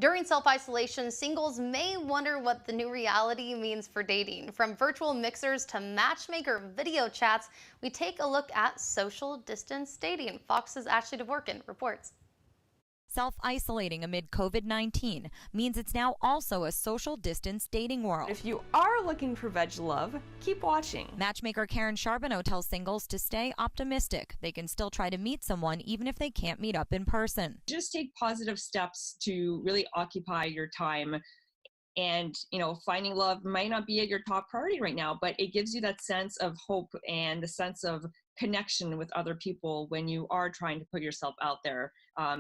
During self-isolation, singles may wonder what the new reality means for dating. From virtual mixers to matchmaker video chats, we take a look at social distance dating. Fox's Ashley Dvorkin reports. Self-isolating amid COVID-19 means it's now also a social distance dating world. If you are looking for veg love, keep watching. Matchmaker Karen Charbonneau tells singles to stay optimistic. They can still try to meet someone even if they can't meet up in person. Just take positive steps to really occupy your time. And, finding love might not be at your top priority right now, but it gives you that sense of hope and the sense of connection with other people when you are trying to put yourself out there.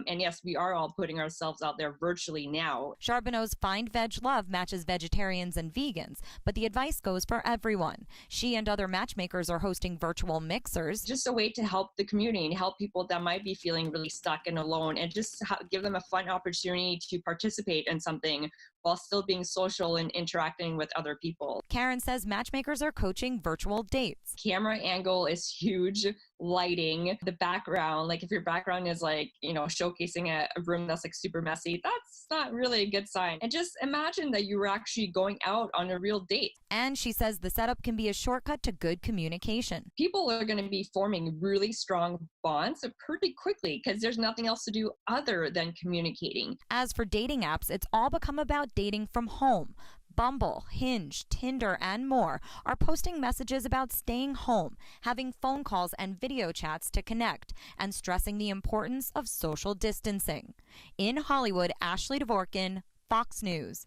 And yes, we are all putting ourselves out there virtually now. Charbonneau's Find Veg Love matches vegetarians and vegans, but the advice goes for everyone. She and other matchmakers are hosting virtual mixers. Just a way to help the community and help people that might be feeling really stuck and alone, and just give them a fun opportunity to participate in something while still being social and interacting with other people. Karen says matchmakers are coaching virtual dates. Camera angle is huge. Lighting, the background, like if your background is showcasing a room that's super messy, that's not really a good sign. And just imagine that you were actually going out on a real date. And she says the setup can be a shortcut to good communication. People are going to be forming really strong bonds pretty quickly because there's nothing else to do other than communicating. As for dating apps, it's all become about dating from home. Bumble, Hinge, Tinder, and more are posting messages about staying home, having phone calls and video chats to connect, and stressing the importance of social distancing. In Hollywood, Ashley Dvorkin, Fox News.